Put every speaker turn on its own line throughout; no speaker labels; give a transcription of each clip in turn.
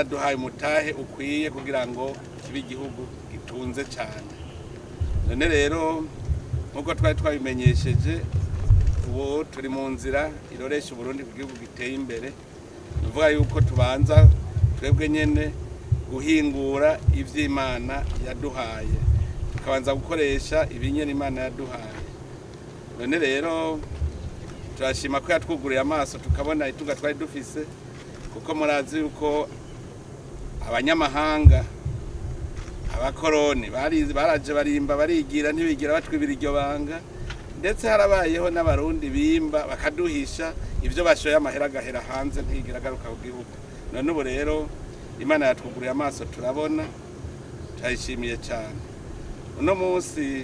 baraduhaye umutahe ukwiye kugira ngo kibe igihugu gitunze cyane. None rero nkuko twari twabimenyesheje, ubu turi mu nzira iroresha Burundi ku gihugu giteye imbere. Nuvuga yuko tubanza twebwe nyene guhingura ivy'Imana yaduhaye, tukabanza gukoresha ibinyene Imana yaduhaye. None rero turashima ko yatwuguriye amaso tukabona itunga twari dufise, kuko murazi yuko abanyamahanga abakoroni baraje barimba barigira ntibigira batwibira iryo banga, ndetse harabayeho n'abarundi bimba bakaduhisha ivyo bashoye amahera agahera hanze ntigira agaruka ku gihugu. None ubu rero Imana yatwuguriye amaso turabona, turayishimiye cyane. Uno munsi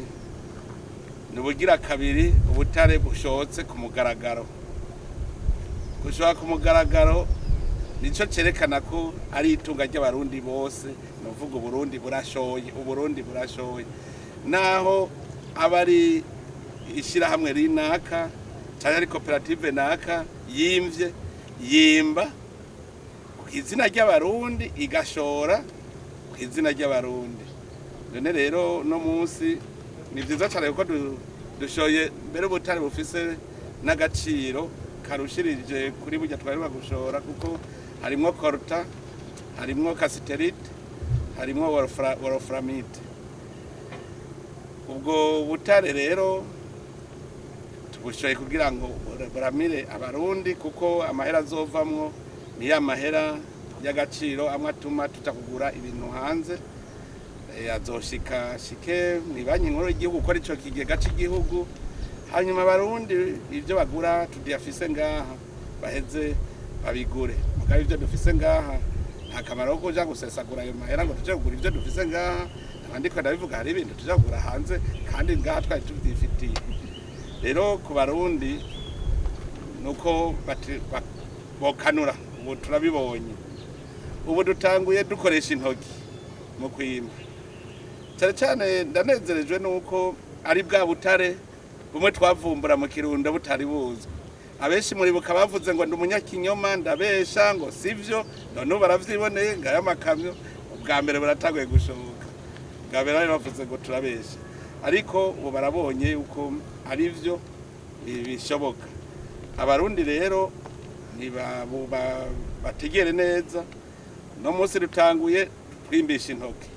nubugira kabiri ubutare bushotse ku mugaragaro. Gushoka ku mugaragaro nico cerekana ko ari itunga ry'abarundi bose, novuga Uburundi burashoye, Uburundi burashoye. Naho abari ishirahamwe rinaka cyangwa ari koperative naka yimvye yimba izina ry'abarundi igashora ku izina ry'abarundi. None rero no munsi ni vyiza cyane kuko dushoye mbere ubutare bufise n'agaciro karushirije kuri burya twari bagushora, kuko harimwo coltan, harimwo cassiterite, harimwo wolframite. Ubwo butare rero tubushoye kugira ngo buramire abarundi, kuko amahera azovamwo ni ya mahera y'agaciro amwe atuma tutakugura ibintu hanze, azoshika shike ni banki nkuru y'igihugu ukora ico kigega cy'igihugu, hanyuma abarundi ivyo bagura tudiyafise ngaha baheze babigure. Mugabe ivyo dufise ngaha nta kamaro ko kuja gusesagura ayo mahera ngo tuje kugura ivyo dufise ngaha, abandi ko ndabivuga hari ibintu tuje kugura hanze kandi ngaha twari tuvyifitiye. Rero ku barundi nuko bokanura, ubu turabibonye. Ubu dutanguye dukoresha intoki mu kwimba. Cyane cyane ndanezerejwe nuko ari bwa butare bumwe twavumbura mu Kirundo butari buzwe. Abenshi muri buka bavuze ngo ndi umunyakinyoma, ndabesha ngo sivyo, none baravyiboneye ngaya makamyo ubwa mbere buratanguye gushoboka. Bwa mbere bavuze ngo turabesha, ariko ubu barabonye yuko ari vyo bishoboka. Abarundi rero bategere neza, no munsi dutanguye twimbisha intoki.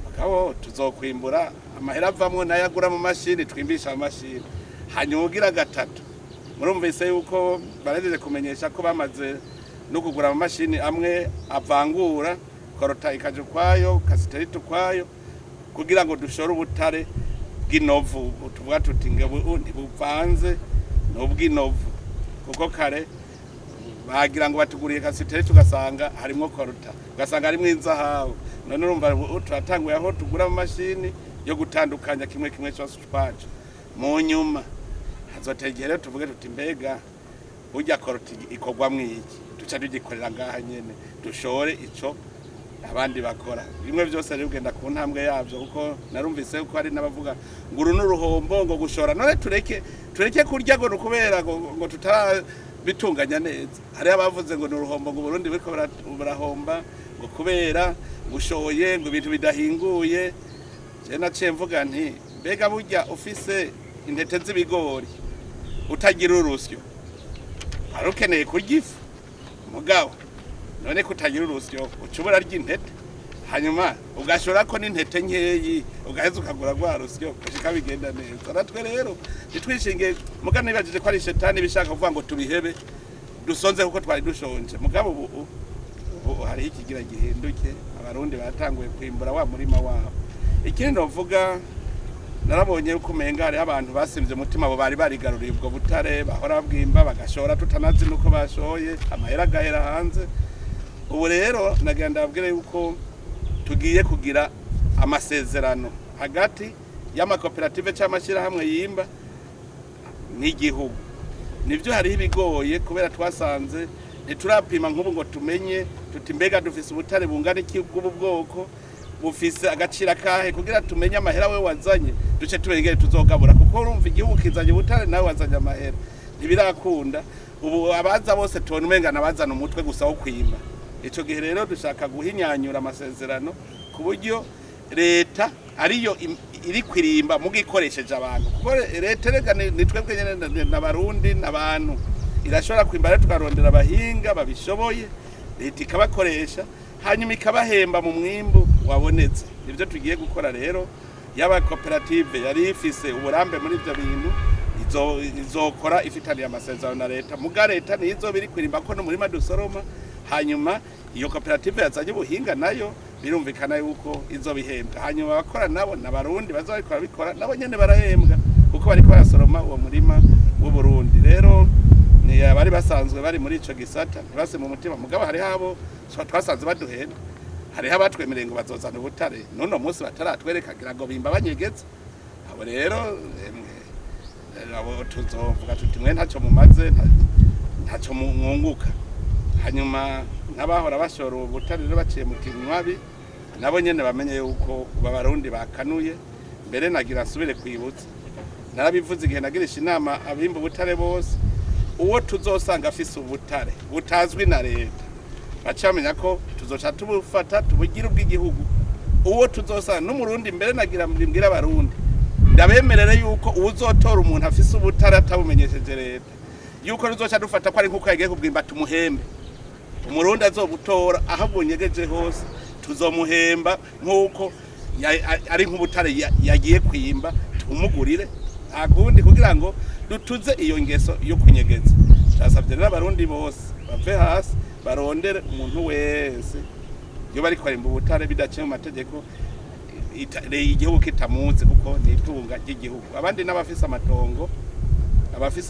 Bakabo tuzokwimbura amahera avamwo nayagura mu mashini, twimbisha mu mashini. Hanyuma ugira gatatu, murumvise yuko barejeje kumenyesha ko bamaze no kugura mu mashini amwe avangura coltan ikaje kwayo, cassiterite kwayo, kugira ngo dushore ubutare bw'inovu. Tuvuga tuti ngo ntibuvanze n'ubw'inovu, kuko kare bagira ngo batuguriye cassiterite tugasanga harimo coltan, ugasanga harimo inzahabu. None urumva turatanguye aho tugura mu mashini yo gutandukanya kimwe kimwe cyose twacu. Mu nyuma hazotegere tuvuge tuti mbega burya coltan ikogwa mwiki, tuca tugikorera ngaha nyene dushore ico abandi bakora. Bimwe byose rero ugenda ku ntambwe yavyo, kuko narumvise ko hari n'abavuga ngo uru n'uruhombo ngo gushora. None tureke kurya ngo kubera ngo tutara bitunganya neza. Hari abavuze ngo n'uruhombo ngo Burundi biriko barahomba ngo kubera gushoye ngo ibintu bidahinguye. Je naciye mvuga nti mbega burya ufise intete z'ibigori utagira urusyo arukeneye kurya ifu mugabo, none kutagira urusyo ucubura ry'intete, hanyuma ugashora ko n'intete nkeyi ugaheza ukagura rwa rusyo kushika bigenda neza. Natwe rero nitwishinge muga nibajije ko ari shetani bishaka kuvuga ngo tubihebe dusonze kuko twari dushonje. Mugabo ubu hari ikigira gihinduke, abarundi batanguye kwimbura wa murima wabo. Ikindi novuga, narabonye uko umenga hari abantu basimvye umutima abo bari barigaruriye ubwo butare, bahora bwimba bagashora tutanazi nuko bashoye amahera agahera hanze. Ubu rero nagenda babwire yuko tugiye kugira amasezerano hagati y'amakoperative cy'amashira hamwe yimba n'igihugu. Nivyo hari ibigoye kubera twasanze ntiturapima nk'ubu ngo tumenye tuti mbega dufise ubutare bungana iki bw'ubu bwoko, bufise agaciro kahe, kugira tumenye amahera we wazanye duce tubengere tuzogabura. Kuko urumva igihugu kizanye ubutare nawe wazanye amahera, ntibirakunda. Ubu abaza bose tubona umenga nabazana umutwe gusa wo kwimba. ico gihe rero dushaka guhinyanyura amasezerano ku buryo leta ariyo iri kwirimba mu gikoresheje abantu kuko leta rega ni twebwe nyene n'abarundi n'abantu irashobora kwimbara tukarondera abahinga babishoboye leta ikabakoresha hanyuma ikabahemba mu mwimbu wabonetse nivyo tugiye gukora rero yaba koperative yari ifise uburambe muri ivyo bintu izokora ifitaniye amasezerano na leta muga leta nizo biri kwirimba ko no murima dusoroma hanyuma iyo koperative yazanye ubuhinga nayo birumvikana yuko izo bihembwa hanyuma abakora nabo n'abarundi bazabikora bikora nabo nyene barahembwa kuko bariko barasoroma uwo murima w'u Burundi rero ni abari basanzwe bari muri ico gisata ntibase mu mutima mugabo hari habo twasanze baduhenda hari abatwemereye ngo bazozana ubutare none umunsi bataratwereka gira ngo bimba banyegeze abo rero abo tuzovuga tuti mwe ntacyo mumaze ntacyo mwunguka hanyuma n'abahora bashora ubutare rero baciye mu kinywabi nabo nyene bamenye yuko babarundi bakanuye mbere nagira asubire kwibutsa narabivuze igihe nagirisha inama abimba ubutare bose uwo tuzosanga afise ubutare butazwi na leta bacamenya ko tuzoca tubufata tubugira ubw'igihugu uwo tuzosanga n'umurundi mbere nagira mbwira abarundi ndabemerere yuko uzotora umuntu afise ubutare atabumenyesheje leta yuko tuzoca dufata ko ari nkuko yagiye kubwimba tumuhembe umurundi azobutora aho bunyegeje hose tuzomuhemba nkuko ari nk'ubutare yagiye kwimba tumugurire akundi kugira ngo dutuze iyo ngeso yo kunyegeza cyasabye rero abarundi bose bave hasi barondere umuntu wese iyo bari kwarimba ubutare bidaciye mu mategeko igihugu kitamuzi kuko ni itunga ry'igihugu abandi n'abafise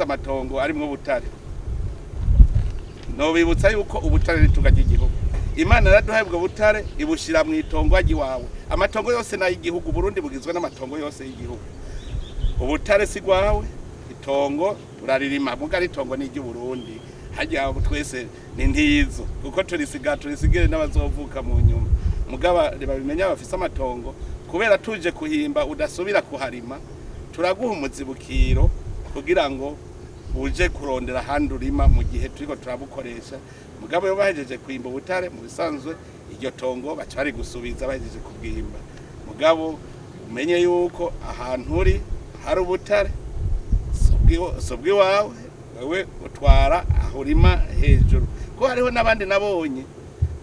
amatongo arimwo ubutare no bibutsa yuko ubutare ritunga ry'igihugu Imana yaraduhaye ubwo butare ibushira mu itongo agiwawe amatongo yose na y'igihugu Burundi bugizwe n'amatongo yose y'igihugu ubutare sigwawe itongo uraririma muga ritongo ni ry'Uburundi hajya twese ni ntizo kuko turisigire n'abazovuka mu nyuma mugaba babimenya bafise amatongo kubera tuje kuhimba udasubira kuharima turaguha umuzibukiro kugira ngo uje kurondera handi urima mu gihe turiko turabukoresha mugabo yo bahejeje kwimba ubutare mu bisanzwe iryo tongo bacari gusubiza bahejeje kubwimba mugabo umenye yuko ahantu uri hari ubutare sobwi wawe wewe utwara ahurima hejuru ko hariho nabandi nabonye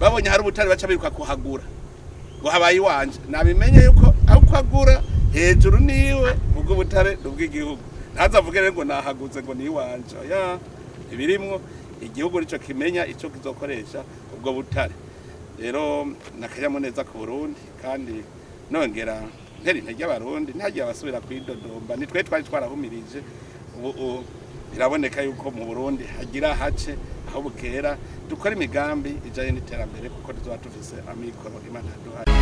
babonye hari ubutare baca biruka kuhagura ngo habaye wanje nabimenye yuko aho kwagura hejuru niwe ubwo butare n'ubw'igihugu ntazavugere ngo nahaguze ngo ni wanje ya ibirimwo igihugu rico kimenya ico kizokoresha ubwo butare rero nakayamuneza ku Burundi kandi nongera nteri ntege abarundi ntagiye abasubira kwidodomba nitwe twari twarahumirije ubu biraboneka yuko mu Burundi hagira hace aho bukera dukora imigambi ijanye n'iterambere kuko tuzoba tufise amikoro Imana yaduhaye